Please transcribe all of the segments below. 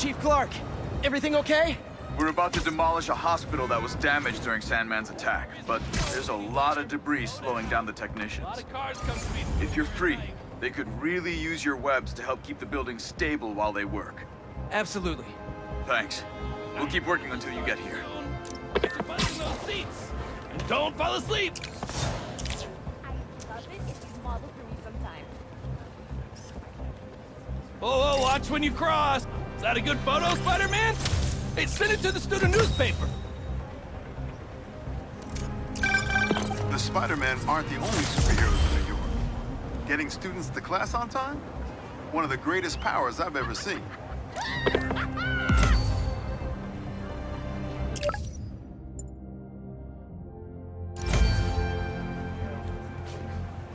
Chief Clark, everything okay? We're about to demolish a hospital that was damaged during Sandman's attack, but there's a lot of debris slowing down the technicians. If you're free, they could really use your webs to help keep the building stable while they work. Absolutely. Thanks. We'll keep working until you get here. Get your butts in those seats! And don't fall asleep! I love it if you model for me sometime. Oh, watch when you cross! Is that a good photo, Spider-Man? Hey, send it to the student newspaper! The Spider-Man aren't the only superheroes in New York. Getting students to class on time? One of the greatest powers I've ever seen.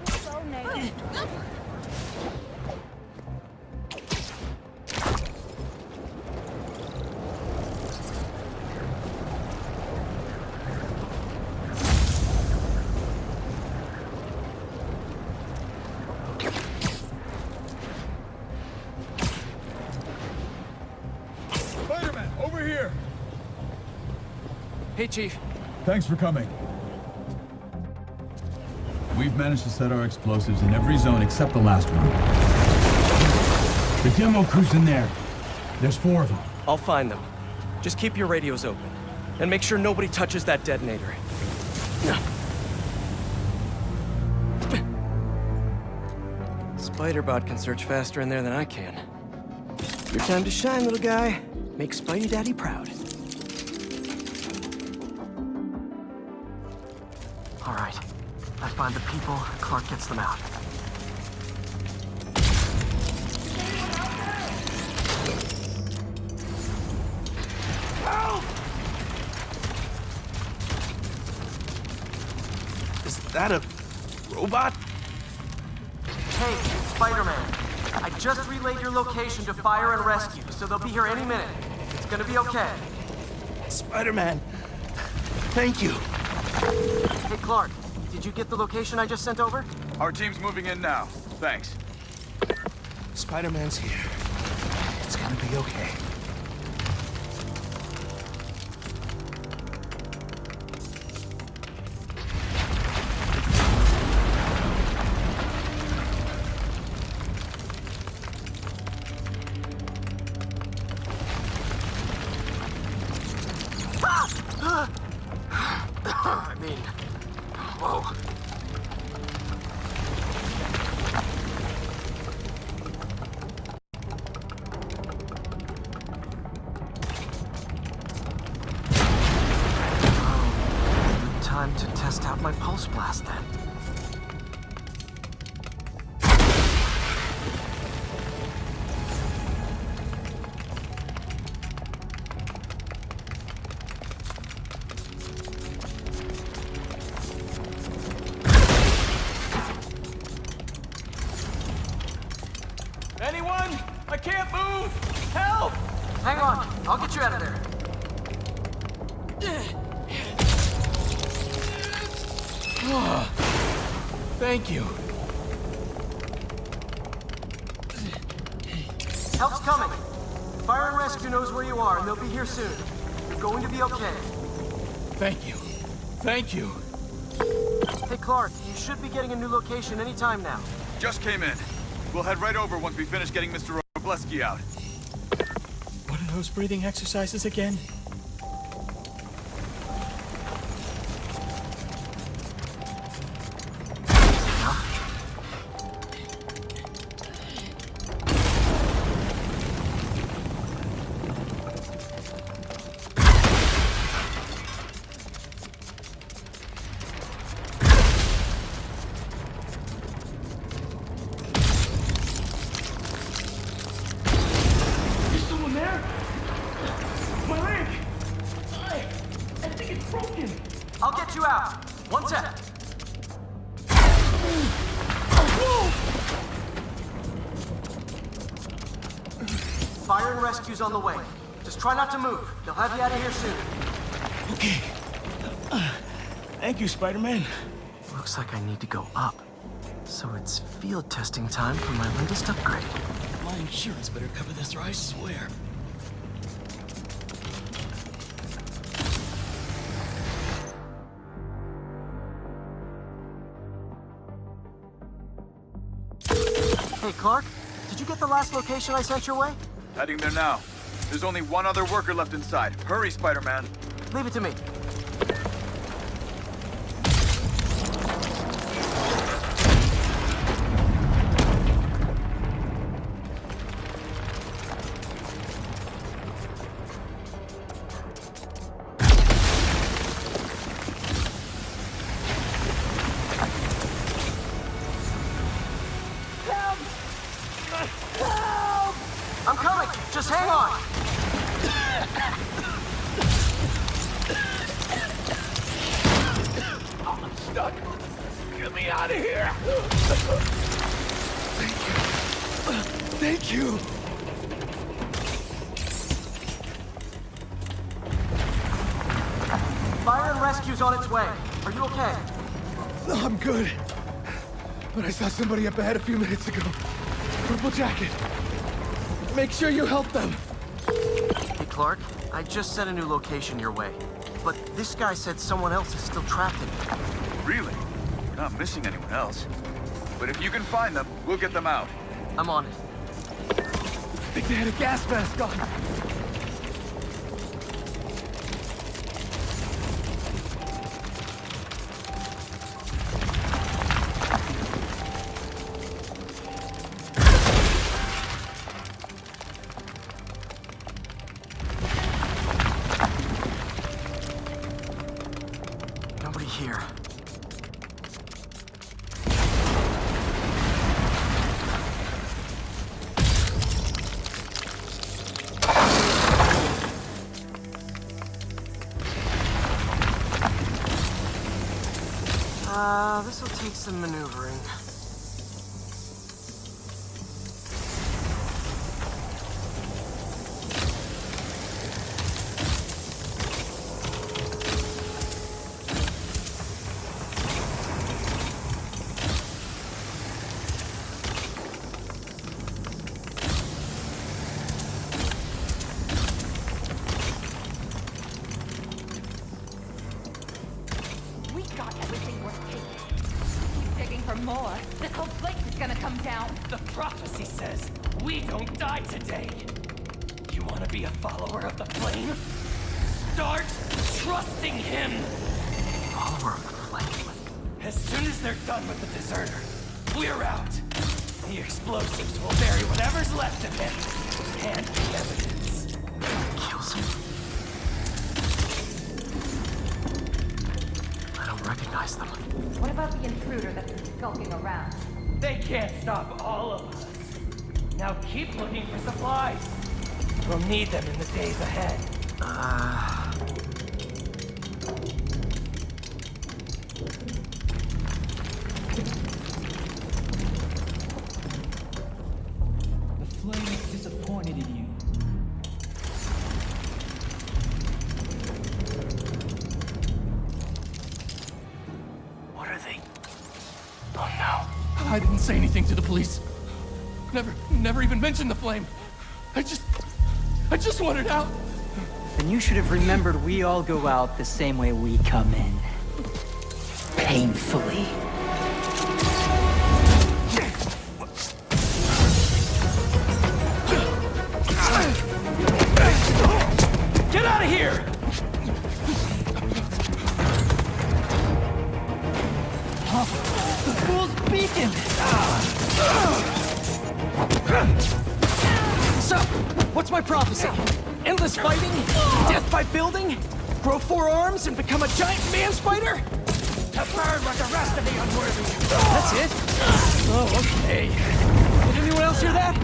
So nice. Spider-Man, over here! Hey, Chief. Thanks for coming. We've managed to set our explosives in every zone except the last one. The demo crew's in there. There's 4 of them. I'll find them. Just keep your radios open. And make sure nobody touches that detonator. Spider-Bot can search faster in there than I can. Your time to shine, little guy. Make Spidey Daddy proud. All right. I find the people, Clark gets them out. Is that a robot? Hey, Spider-Man. I just relayed your location to fire and rescue, so they'll be here any minute. It's gonna be okay. Spider-Man, thank you. Hey, Clark, did you get the location I just sent over? Our team's moving in now. Thanks. Spider-Man's here. It's gonna be okay. I mean, whoa. Time to test out my pulse blast then. Anyone? I can't move! Help! Hang on, I'll get you out of there. Thank you. Help's coming. Fire and Rescue knows where you are, and they'll be here soon. You're going to be okay. Thank you. Thank you. Hey, Clark, you should be getting a new location any time now. Just came in. We'll head right over once we finish getting Mr. Robleski out. What are those breathing exercises again? I'll get you out. One sec. Fire and Rescue's on the way. Just try not to move. They'll have you out of here soon. Okay. Thank you, Spider-Man. Looks like I need to go up. So it's field testing time for my latest upgrade. My insurance better cover this, or I swear. Hey, Clark, did you get the last location I sent your way? Heading there now. There's only one other worker left inside. Hurry, Spider-Man. Leave it to me. I'm coming! Just hang on! I'm stuck. Get me out of here. Thank you. Fire and rescue's on its way. Are you okay? No, I'm good. But I saw somebody up ahead a few minutes ago. Purple jacket. Make sure you help them. Hey, Clark, I just sent a new location your way. But this guy said someone else is still trapped in it. Really? We're not missing anyone else. But if you can find them, we'll get them out. I'm on it. I think they had a gas mask on. Nobody here. This'll take some maneuvering. We got everything worth taking. Keep digging for more. This whole place is gonna come down. The prophecy says we don't die today. You want to be a follower of the flame? Start trusting him. Follower of the flame. As soon as they're done with the deserter, we're out. The explosives will bury whatever's left of him and the evidence. Kills him. I don't recognize them. What about the intruder that's been skulking around? They can't stop all of us. Now keep looking for supplies. We'll need them in the days ahead. The flame is disappointed in you. What are they? Oh no. I didn't say anything to the police. Never even mentioned the flame. I just wanted out. Then you should have remembered we all go out the same way we come in. Painfully. Get out of here! The fool's beacon! So, what's my prophecy? Endless fighting? Death by building? Grow 4 arms and become a giant man spider? To burn like the rest of the unworthy. That's it? Oh, okay. Did anyone else hear that?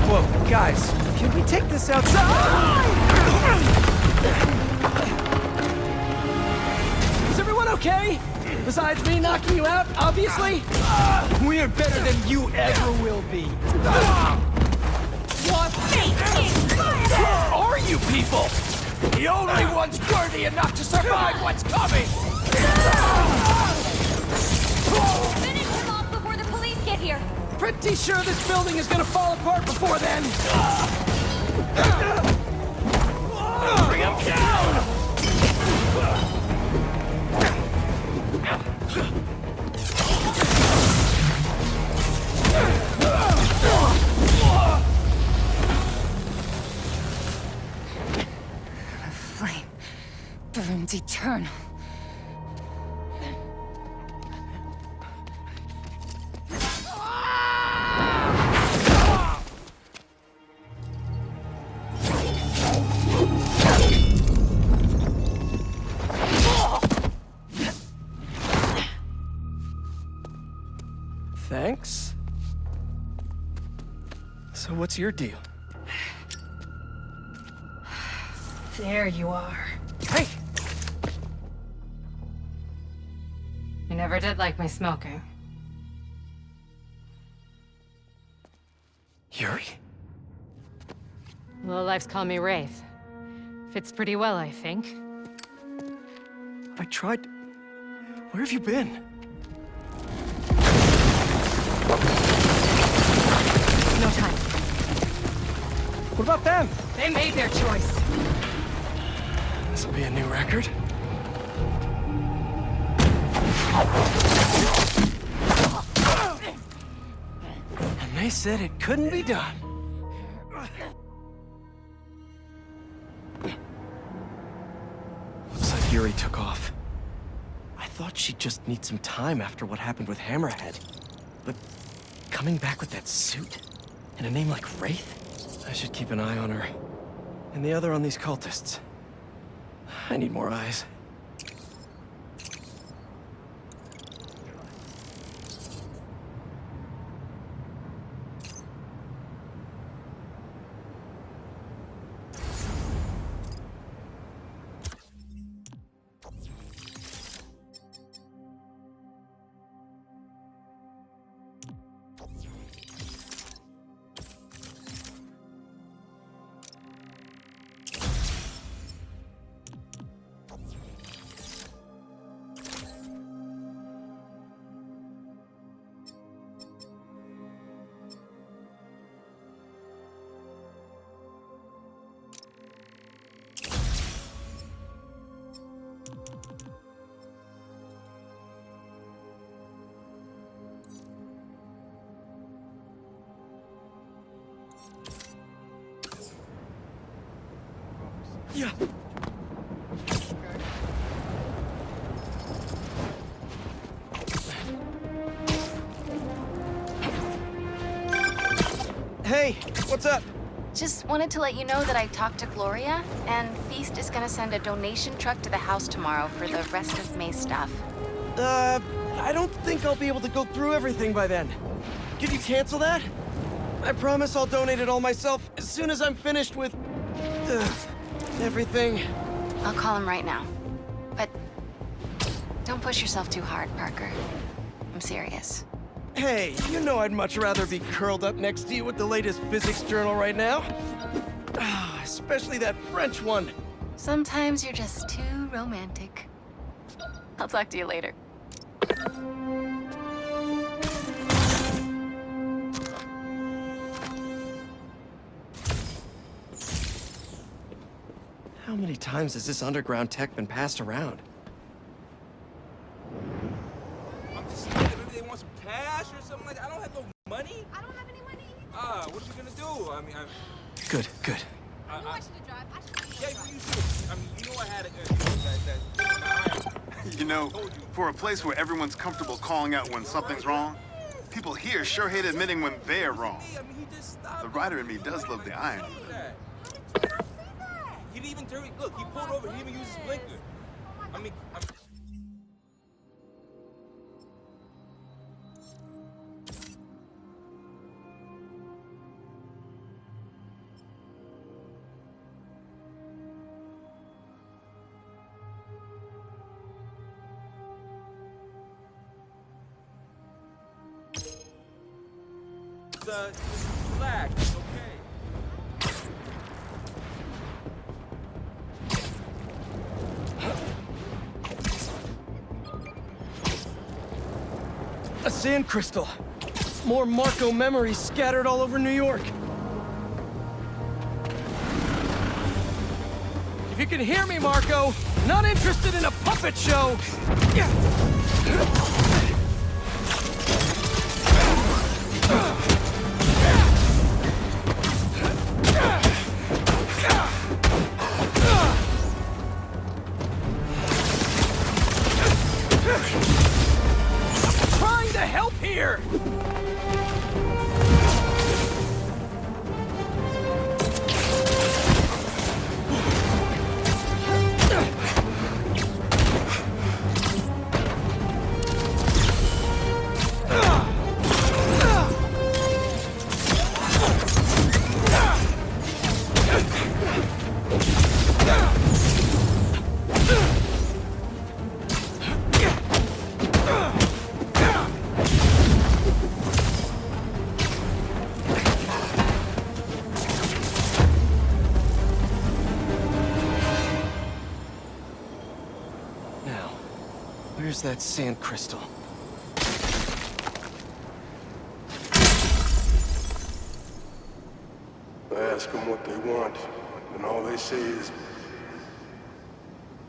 Whoa, guys, can we take this outside? Is everyone okay? Besides me knocking you out, obviously? We're better than you ever will be. What? Who are you people? The only ones worthy enough to survive what's coming! Finish him off before the police get here. Pretty sure this building is gonna fall apart before then. Bring him down! Remains eternal. Thanks. So what's your deal? There you are. Hey! You never did like my smoking. Yuri? Lowlifes call me Wraith. Fits pretty well, I think. I tried... Where have you been? No time. What about them? They made their choice. This'll be a new record. And they said it couldn't be done. Looks like Yuri took off. I thought she'd just need some time after what happened with Hammerhead. But coming back with that suit? And a name like Wraith? I should keep an eye on her. And the other on these cultists. I need more eyes. Yeah. Hey, what's up? Just wanted to let you know that I talked to Gloria, and Feast is gonna send a donation truck to the house tomorrow for the rest of May's stuff. I don't think I'll be able to go through everything by then. Can you cancel that? I promise I'll donate it all myself as soon as I'm finished with... everything. I'll call him right now. But don't push yourself too hard, Parker. I'm serious. Hey, you know I'd much rather be curled up next to you with the latest physics journal right now. Especially that French one. Sometimes you're just too romantic. I'll talk to you later. How many times has this underground tech been passed around? I'm just saying, maybe they want some cash or something like that. I don't have no money. I don't have any money. What are you gonna do? I mean, Good. You know I should have drive. yeah, you should. I mean, you know I had a You know, for a place where everyone's comfortable calling out when something's wrong, people here sure hate admitting when they're wrong. I mean, he just stopped. The writer in me does love the irony. He didn't even turn. Look, he pulled over. He didn't even use his blinker. I mean. Relax, it's okay. A sand crystal. More Marco memories scattered all over New York. If you can hear me, Marco, not interested in a puppet show. help here! Where's that sand crystal? I ask them what they want, and all they say is,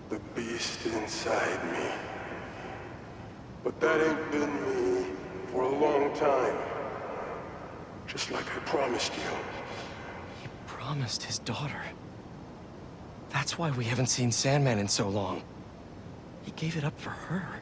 the beast inside me. But that ain't been me for a long time. Just like I promised you. He promised his daughter. That's why we haven't seen Sandman in so long. He gave it up for her.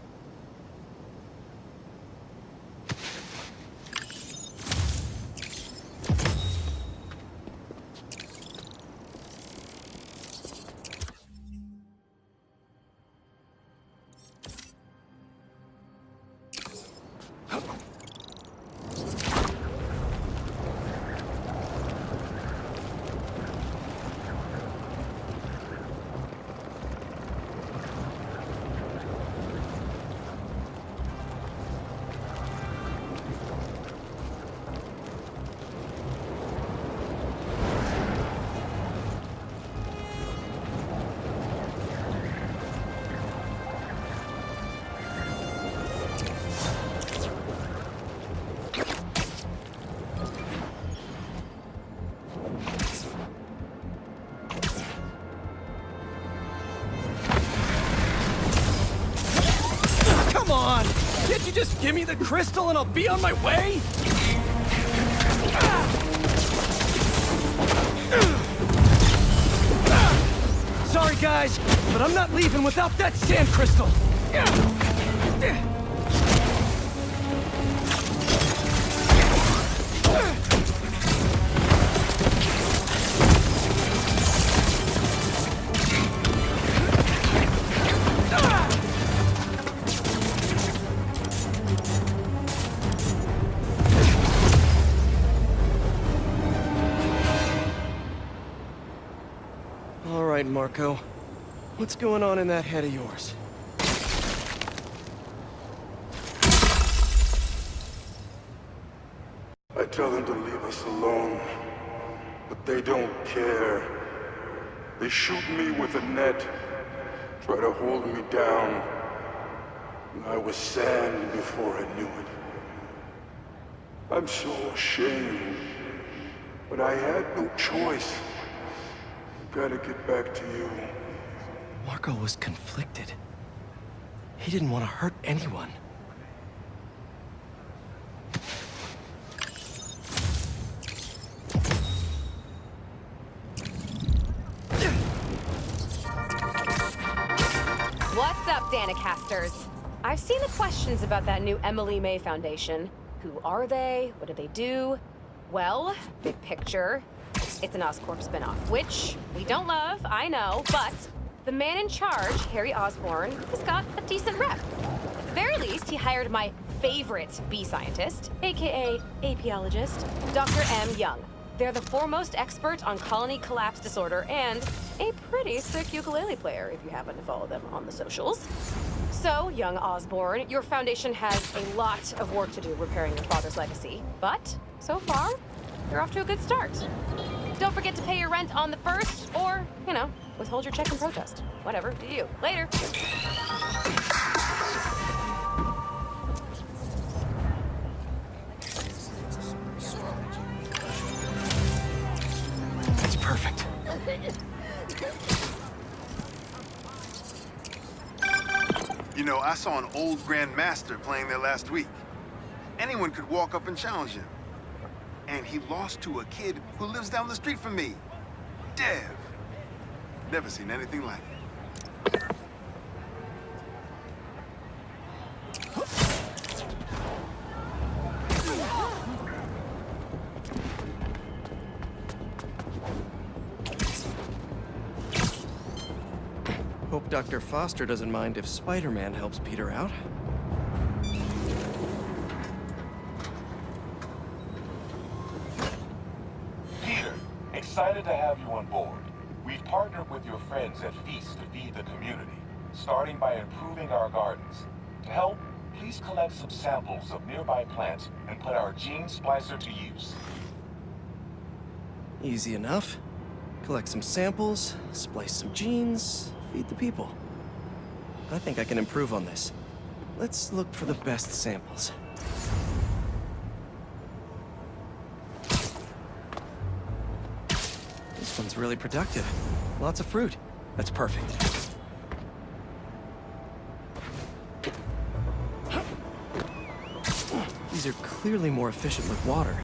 Come on! Can't you just give me the crystal and I'll be on my way? Sorry guys, but I'm not leaving without that sand crystal! All right, Marco. What's going on in that head of yours? I tell them to leave us alone, but they don't care. They shoot me with a net, try to hold me down. And I was sand before I knew it. I'm so ashamed, but I had no choice. Gotta get back to you. Marco was conflicted. He didn't want to hurt anyone. What's up, Danicasters? I've seen the questions about that new Emily May Foundation. Who are they? What do they do? Well, big picture, it's an Oscorp spinoff, which we don't love, I know, but the man in charge, Harry Osborn, has got a decent rep. At the very least, he hired my favorite bee scientist, aka apiologist, Dr. M. Young. They're the foremost expert on colony collapse disorder and a pretty sick ukulele player if you happen to follow them on the socials. So, young Osborn, your foundation has a lot of work to do repairing your father's legacy, but so far, you're off to a good start. Don't forget to pay your rent on the 1st, or, you know, withhold your check in protest. Whatever, do you. Later. That's perfect. You know, I saw an old Grand Master playing there last week. Anyone could walk up and challenge him. And he lost to a kid who lives down the street from me. Dev. Never seen anything like it. hope Dr. Foster doesn't mind if Spider-Man helps Peter out. Peter, excited to have you on board. We've partnered with your friends at Feast to feed the community, starting by improving our gardens. To help, please collect some samples of nearby plants and put our gene splicer to use. Easy enough. Collect some samples, splice some genes, feed the people. I think I can improve on this. Let's look for the best samples. This one's really productive. Lots of fruit. That's perfect. These are clearly more efficient with water.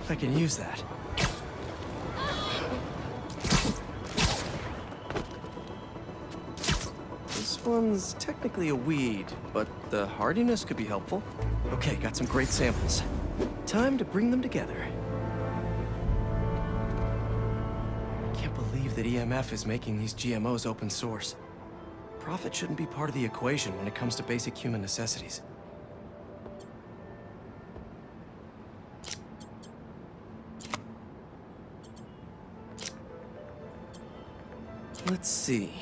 I can use that. This one's technically a weed, but the hardiness could be helpful. Okay, got some great samples. Time to bring them together. Can't believe that EMF is making these GMOs open source. Profit shouldn't be part of the equation when it comes to basic human necessities. Let's see.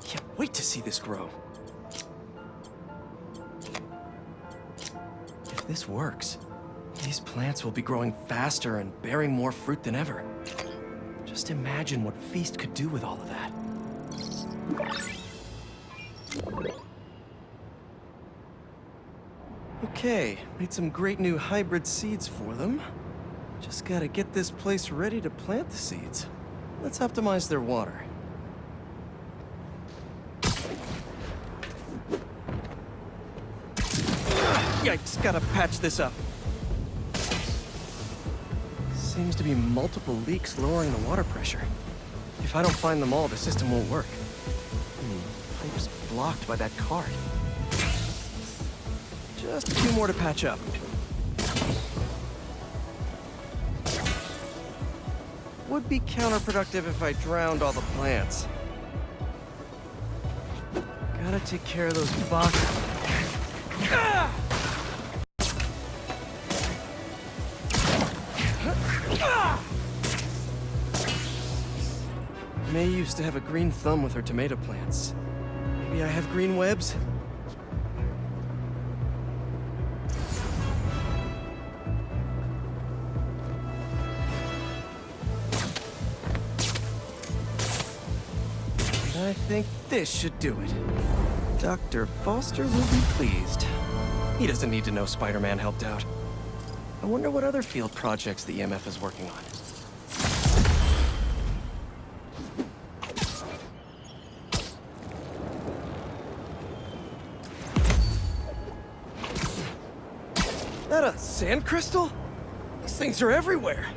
Can't wait to see this grow. If this works, these plants will be growing faster and bearing more fruit than ever. Just imagine what Feast could do with all of that. Okay, made some great new hybrid seeds for them. Just gotta get this place ready to plant the seeds. Let's optimize their water. Yikes, gotta patch this up. Seems to be multiple leaks lowering the water pressure. If I don't find them all, the system won't work. Pipe's blocked by that card. Just a few more to patch up. Would be counterproductive if I drowned all the plants. Gotta take care of those boxes. May used to have a green thumb with her tomato plants. Maybe I have green webs? And I think this should do it. Dr. Foster will be pleased. He doesn't need to know Spider-Man helped out. I wonder what other field projects the EMF is working on. That a sand crystal? These things are everywhere.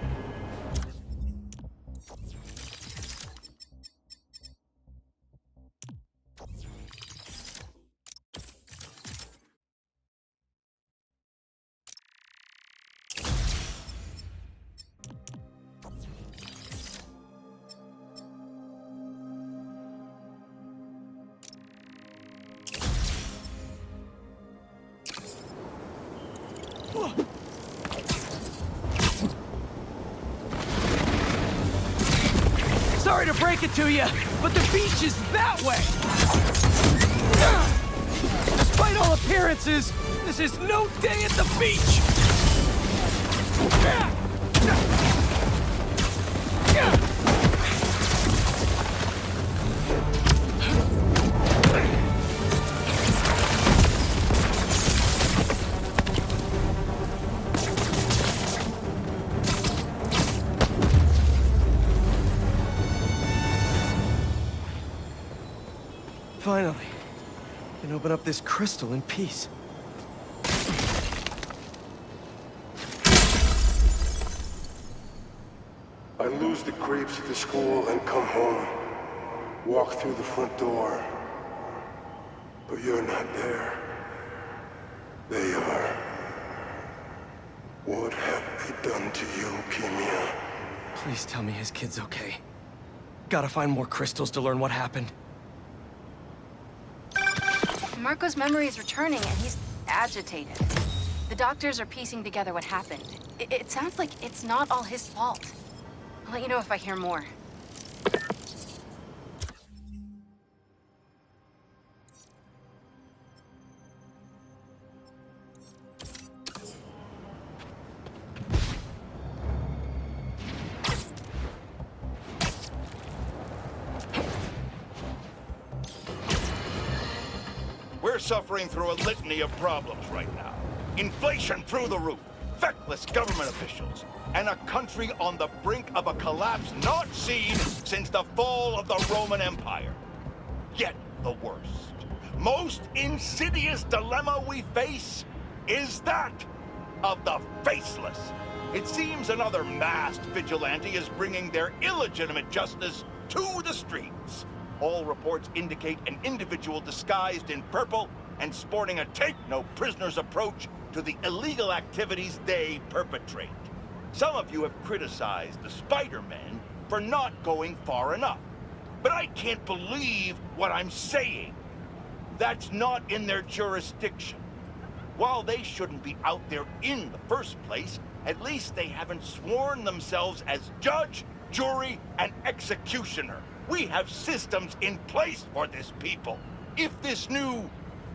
Sorry to break it to you, but the beach is that way! Despite all appearances, this is no day at the beach! Finally. can open up this crystal in peace. I lose the grapes at the school and come home. Walk through the front door. But you're not there. They are. What have they done to you, Keemia? Please tell me his kid's okay. Gotta find more crystals to learn what happened. Marco's memory is returning and he's agitated. The doctors are piecing together what happened. It sounds like it's not all his fault. I'll let you know if I hear more. We're suffering through a litany of problems right now. Inflation through the roof, feckless government officials, and a country on the brink of a collapse not seen since the fall of the Roman Empire. Yet the worst, most insidious dilemma we face is that of the faceless. It seems another masked vigilante is bringing their illegitimate justice to the streets. All reports indicate an individual disguised in purple and sporting a take-no-prisoners approach to the illegal activities they perpetrate. Some of you have criticized the Spider-Men for not going far enough. But I can't believe what I'm saying. That's not in their jurisdiction. While they shouldn't be out there in the first place, at least they haven't sworn themselves as judge, jury, and executioner. We have systems in place for this people. If this new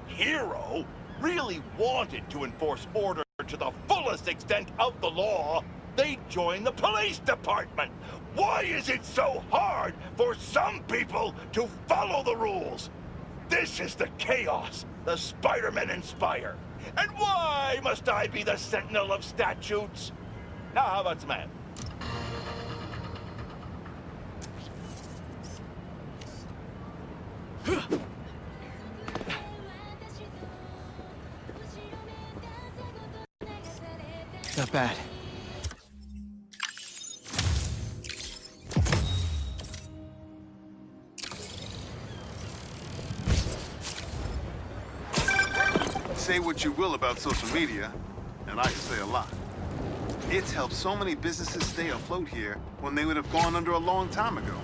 hero really wanted to enforce order to the fullest extent of the law, they'd join the police department. Why is it so hard for some people to follow the rules? This is the chaos the Spider-Men inspire. And why must I be the sentinel of statutes? Now, how about some ads? Not bad. Say what you will about social media, and I can say a lot. It's helped so many businesses stay afloat here when they would have gone under a long time ago.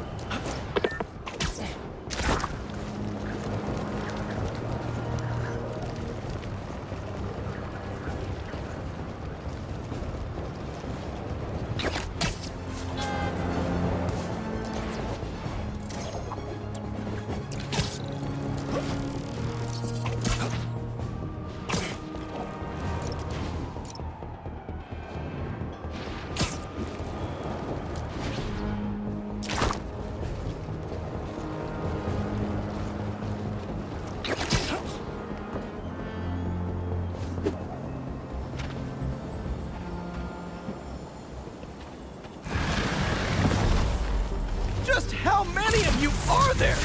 Just how many of you are there?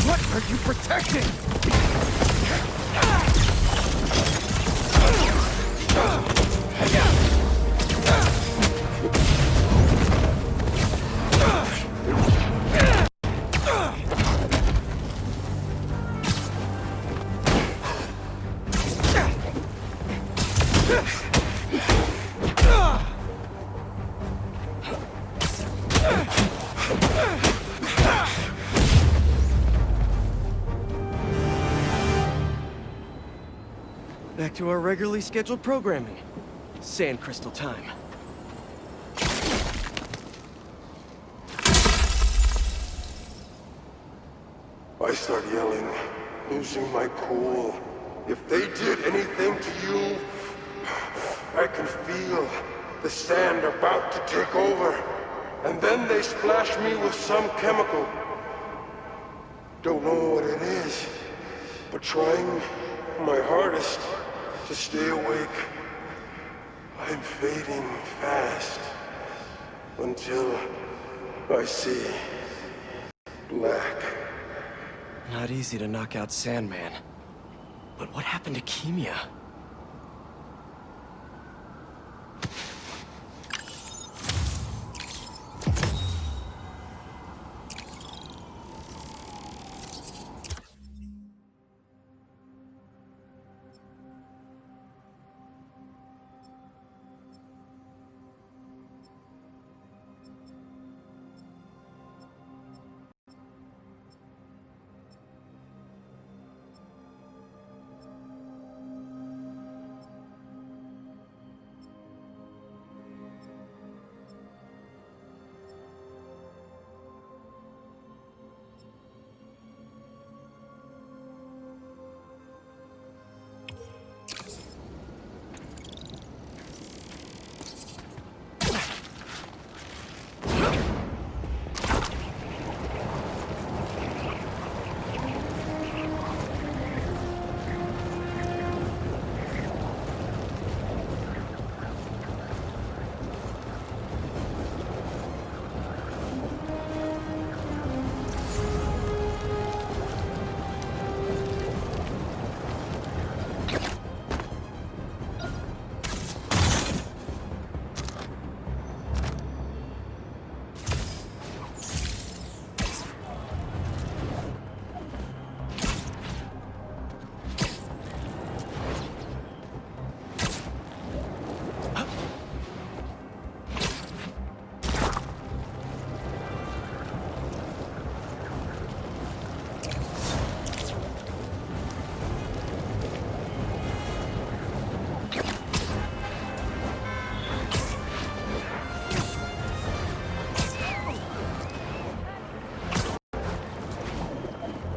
What are you protecting? Back to our regularly scheduled programming. Sand crystal time. I start yelling, losing my cool. If they did anything to you, I can feel the sand about to take over. And then they splash me with some chemical. Don't know what it is, but trying my hardest to stay awake. I'm fading fast. until I see black. Not easy to knock out Sandman. But what happened to Keemia?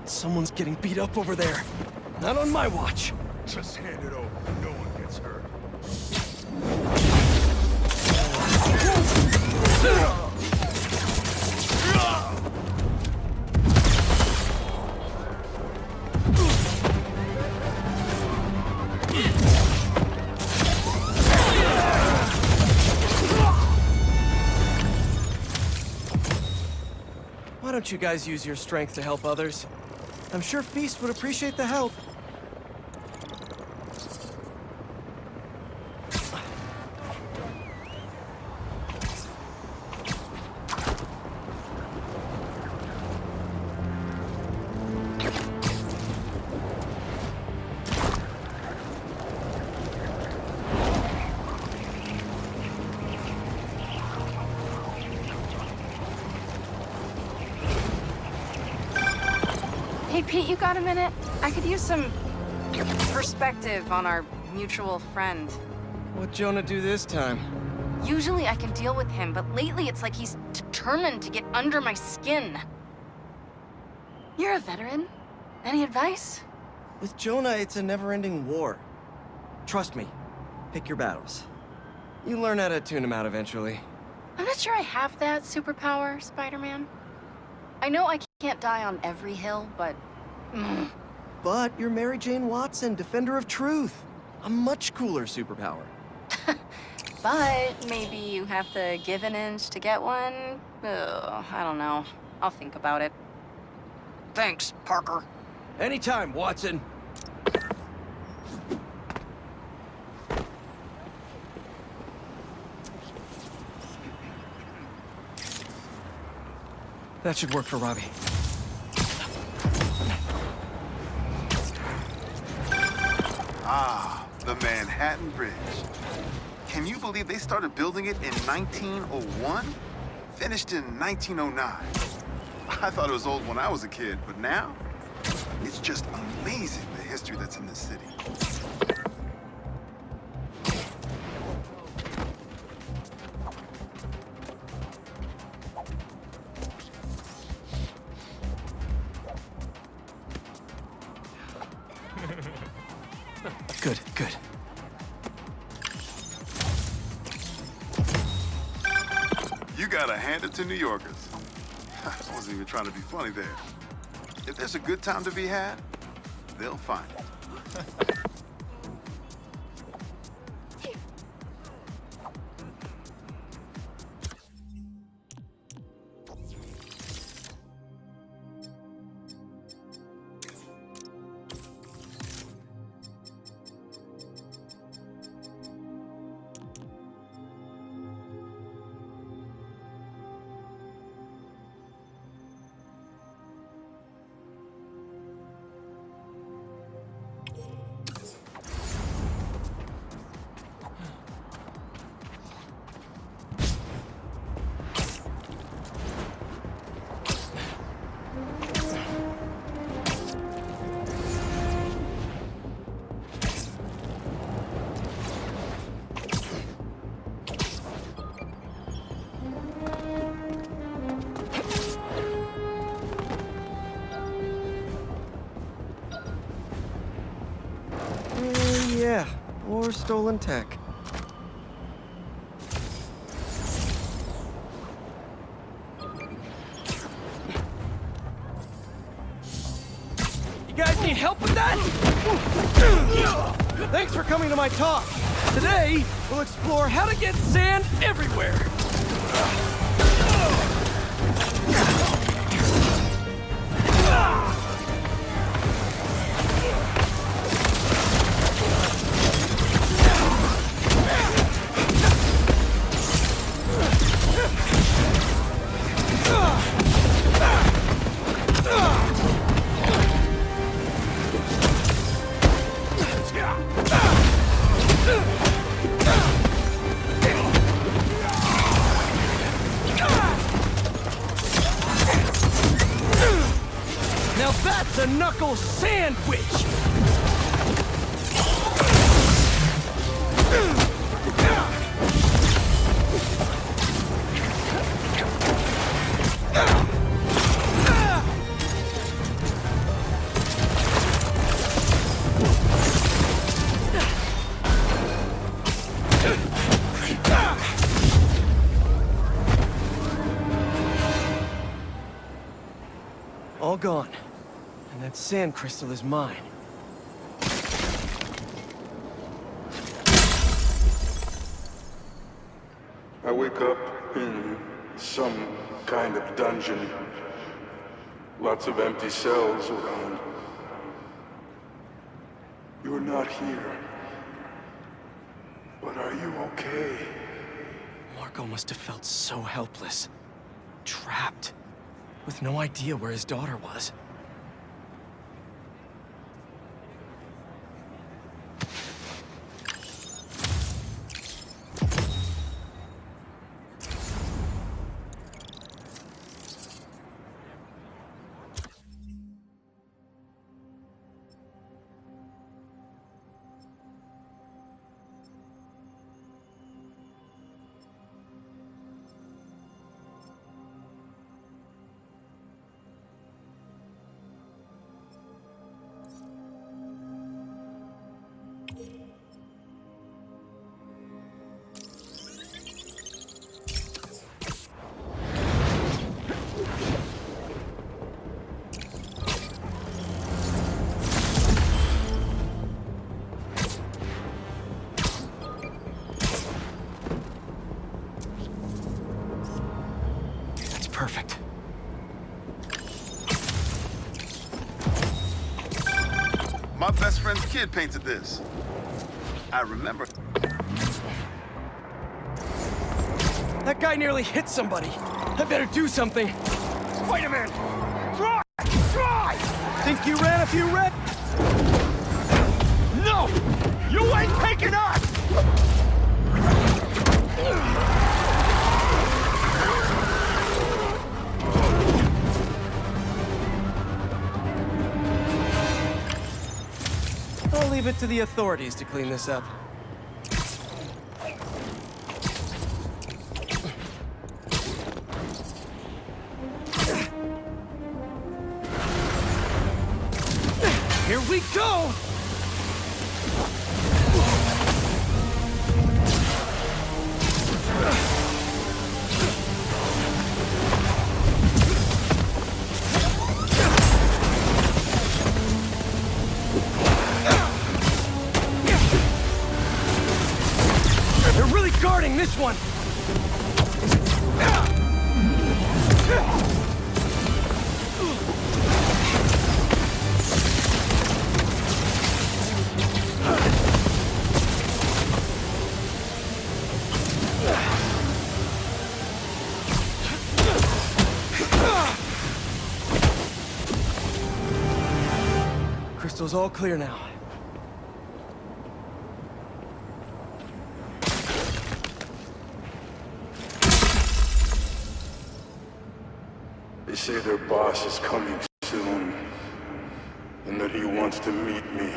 Someone's getting beat up over there. Not on my watch. Just hand it over. No one gets hurt. Why don't you guys use your strength to help others? I'm sure Feast would appreciate the help. Hey, Pete, you got a minute? I could use some perspective on our mutual friend. What'd Jonah do this time? Usually I can deal with him, but lately it's like he's determined to get under my skin. You're a veteran. Any advice? With Jonah, it's a never-ending war. Trust me. Pick your battles. You learn how to tune him out eventually. I'm not sure I have that superpower, Spider-Man. I know I can't die on every hill, but... But you're Mary Jane Watson, Defender of Truth. A much cooler superpower. But maybe you have to give an inch to get one? Ugh, I don't know. I'll think about it. Thanks, Parker. Anytime, Watson. That should work for Robbie. Ah, the Manhattan Bridge. Can you believe they started building it in 1901? Finished in 1909. I thought it was old when I was a kid, but now, it's just amazing the history that's in this city. Good, good. You gotta hand it to New Yorkers. I wasn't even trying to be funny there. If there's a good time to be had, they'll find it. Yeah, or stolen tech. You guys need help with that? Thanks for coming to my talk. Today, we'll explore how to get sand everywhere. Now that's a knuckle sandwich! All gone. And that sand crystal is mine. I wake up in some kind of dungeon. Lots of empty cells around. You're not here. But are you okay? Marco must have felt so helpless. Trapped. With no idea where his daughter was. Perfect. My best friend's kid painted this. I remember. That guy nearly hit somebody. I better do something. Spider-Man! Try! Try! Think you ran a few red? No! You ain't taking us! I'll leave it to the authorities to clean this up. Here we go! They're really guarding this one! Crystal's all clear now. They say their boss is coming soon, and that he wants to meet me.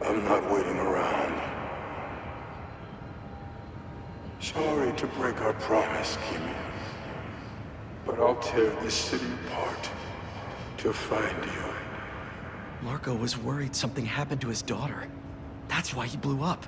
I'm not waiting around. Sorry to break our promise, Kimi, but I'll tear this city apart to find you. Marco was worried something happened to his daughter. That's why he blew up.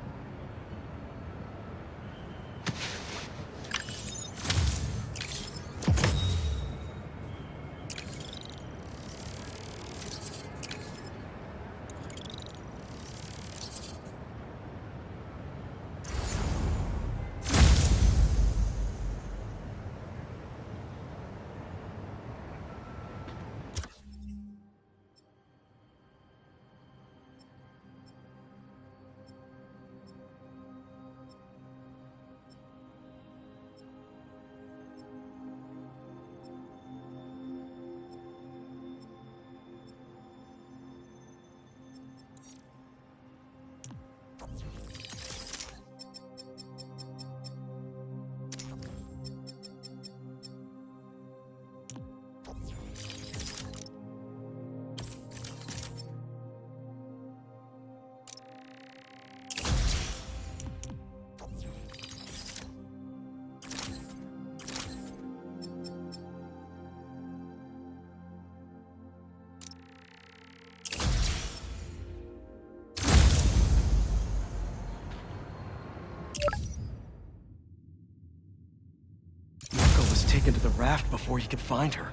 Taken to the raft before he could find her.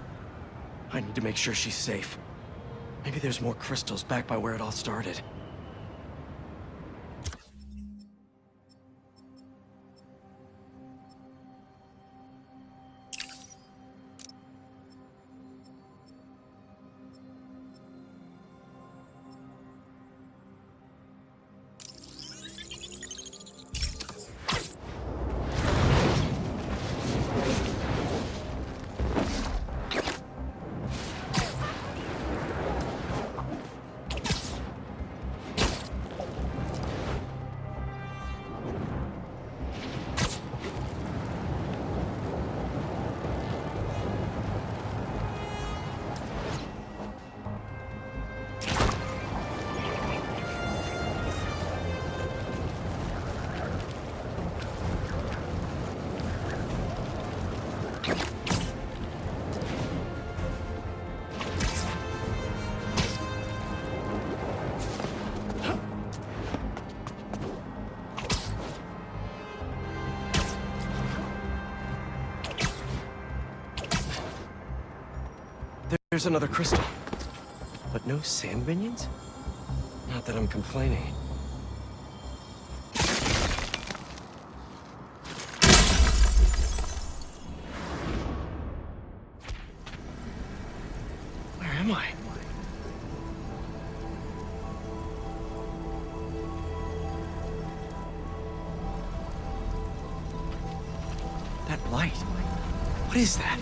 I need to make sure she's safe. Maybe there's more crystals back by where it all started. There's another crystal. But no sand minions? Not that I'm complaining. Where am I? That light. What is that?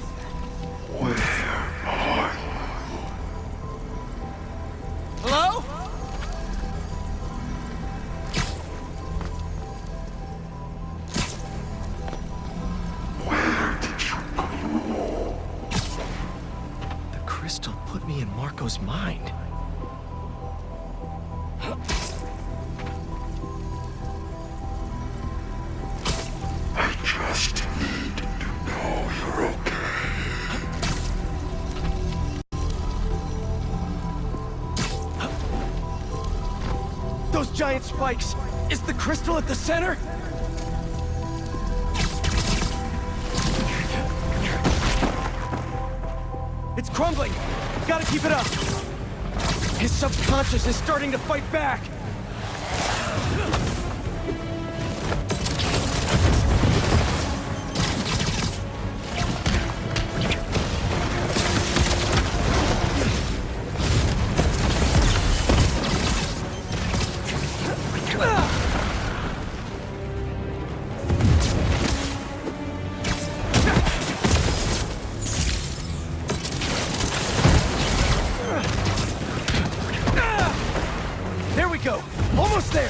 Where are you? Hello? Where did you go? The crystal put me in Marco's mind. I just need to know you're okay. Those giant spikes! Is the crystal at the center? It's crumbling! Gotta keep it up! His subconscious is starting to fight back! There we go! Almost there!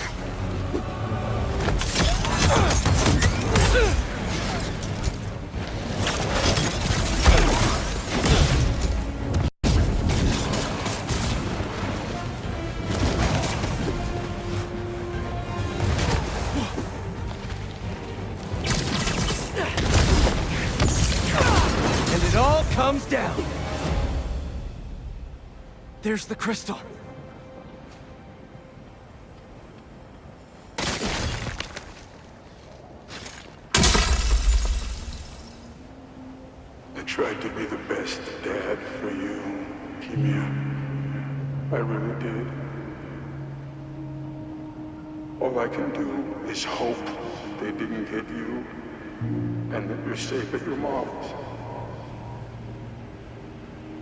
And it all comes down. There's the crystal. I really did. All I can do is hope they didn't hit you and that you're safe at your mom's.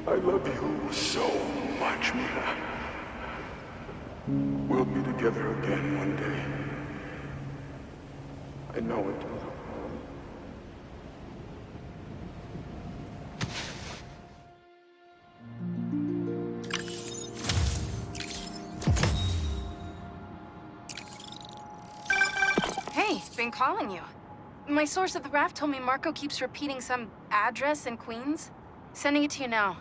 I love you so much, Mia. We'll be together again one day. I know it. Hey, been calling you. My source at the raft told me Marco keeps repeating some address in Queens. Sending it to you now.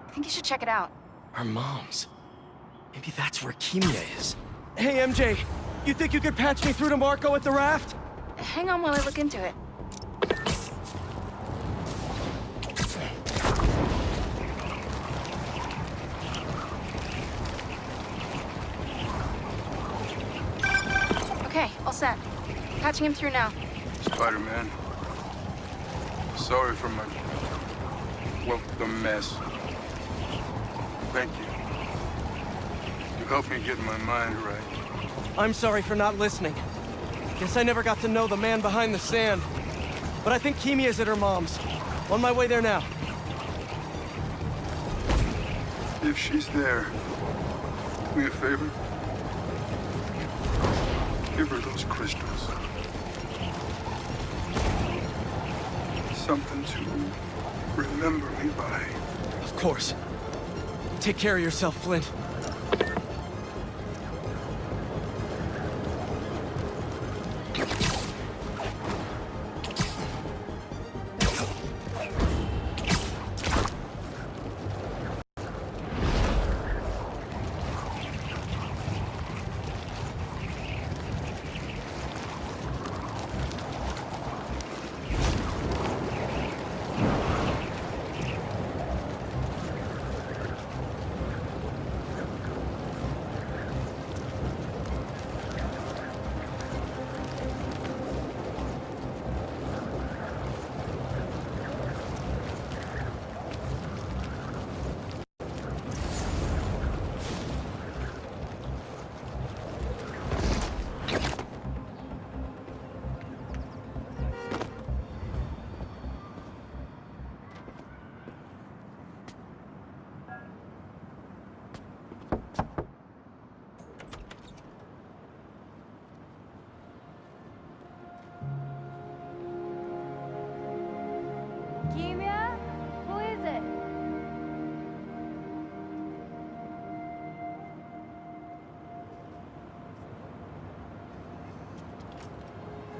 I think you should check it out. Our moms. Maybe that's where Keemia is. Hey, MJ, you think you could patch me through to Marco at the raft? Hang on while I look into it. Okay, all set. Patching him through now. Spider-Man. Sorry for my... well, the mess. Thank you. You helped me get my mind right. I'm sorry for not listening. Guess I never got to know the man behind the sand. But I think Keemia's at her mom's. On my way there now. If she's there, do me a favor. Give her those crystals. Something to remember me by. Of course. Take care of yourself, Flint. Keemia? Who is it?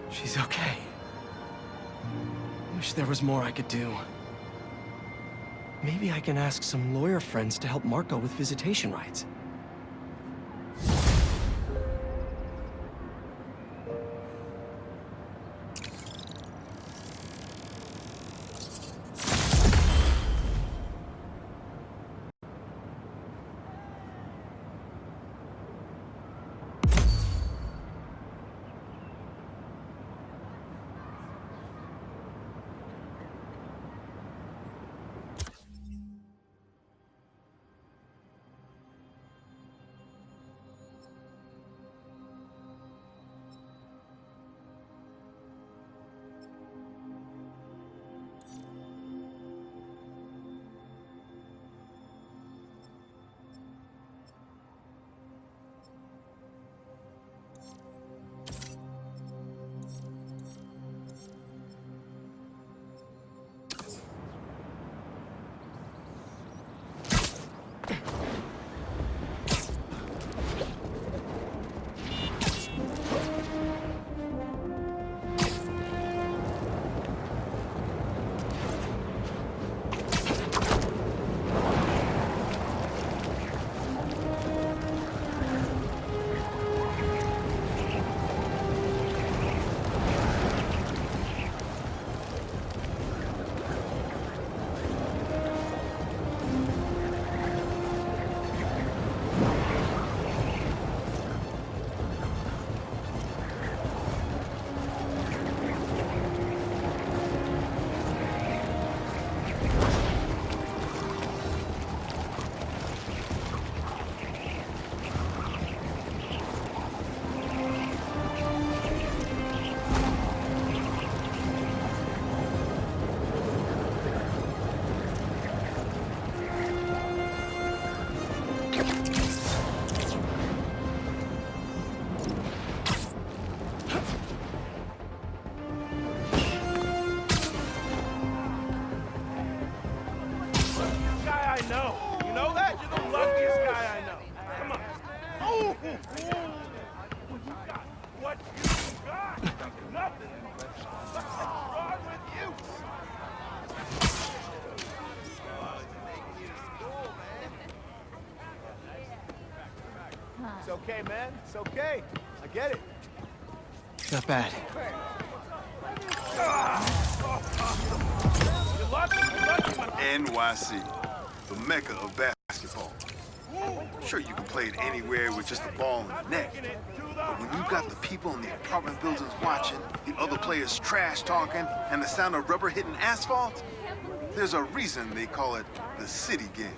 She's okay. Wish there was more I could do. Maybe I can ask some lawyer friends to help Marco with visitation rights. What you got? Nothing. What's wrong with you? It's okay, man. It's okay. I get it. Not bad. NYC, the mecca of basketball. Sure, you can play it anywhere with just a ball in the net. But when you got the people in the apartment buildings watching, the other players trash talking, and the sound of rubber hitting asphalt, there's a reason they call it the city game.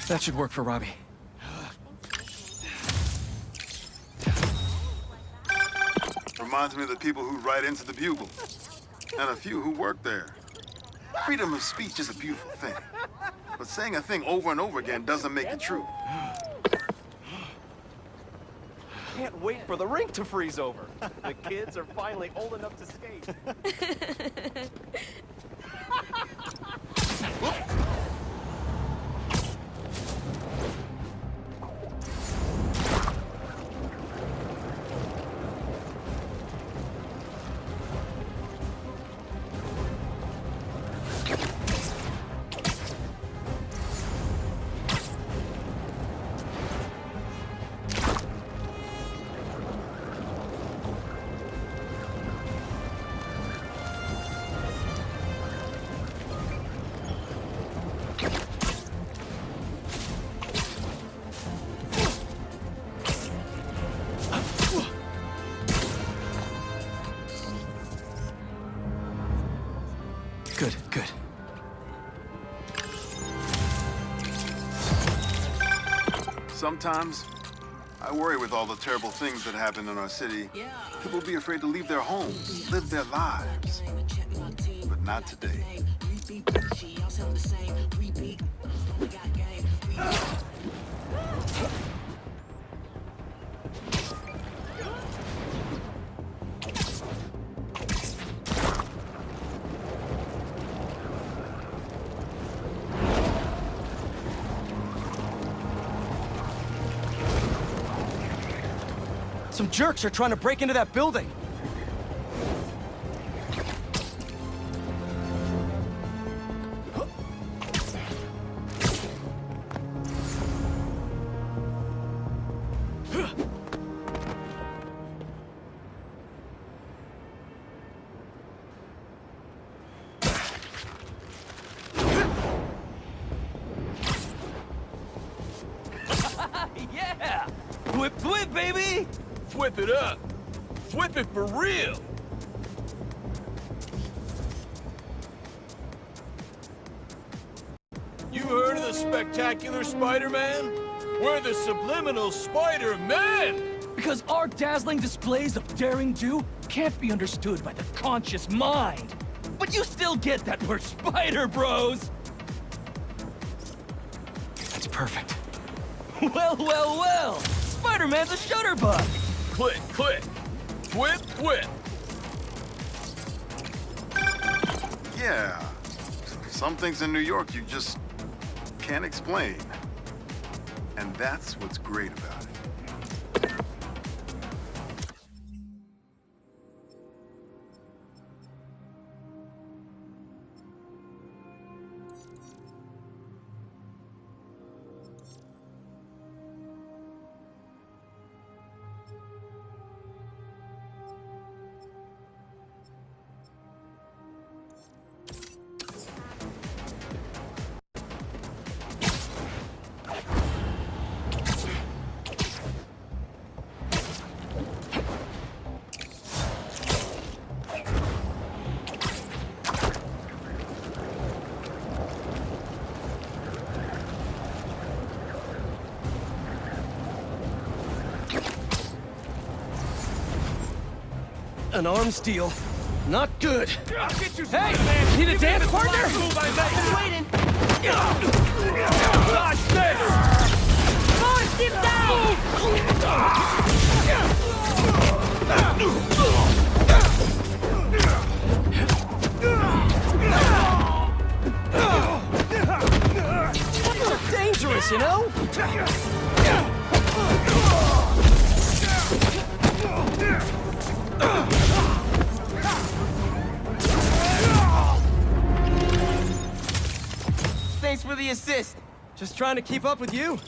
That should work for Robbie. Reminds me of the people who write into the Bugle, and a few who work there. Freedom of speech is a beautiful thing, but saying a thing over and over again doesn't make it true. Can't wait for the rink to freeze over. The kids are finally old enough to skate. Good, good. Sometimes, I worry with all the terrible things that happen in our city. People be afraid to leave their homes, live their lives. But not today. Some jerks are trying to break into that building. Yeah! Flip, flip, baby! Flip it up. Flip it for real. You heard of the spectacular Spider-Man? We're the subliminal Spider-Man! Because our dazzling displays of daring do can't be understood by the conscious mind. But you still get that we're Spider Bros! That's perfect. Well, well, well! Spider-Man's a shutterbug! Click, click. Whip, whip. Yeah. Some things in New York you just can't explain. And that's what's great about it. An arms deal. Not good. I'll get you Hey! man. Need a dance partner? Move I make. Waiting. Watch this! Force him down! These are dangerous, you know? Thanks for the assist. Just trying to keep up with you.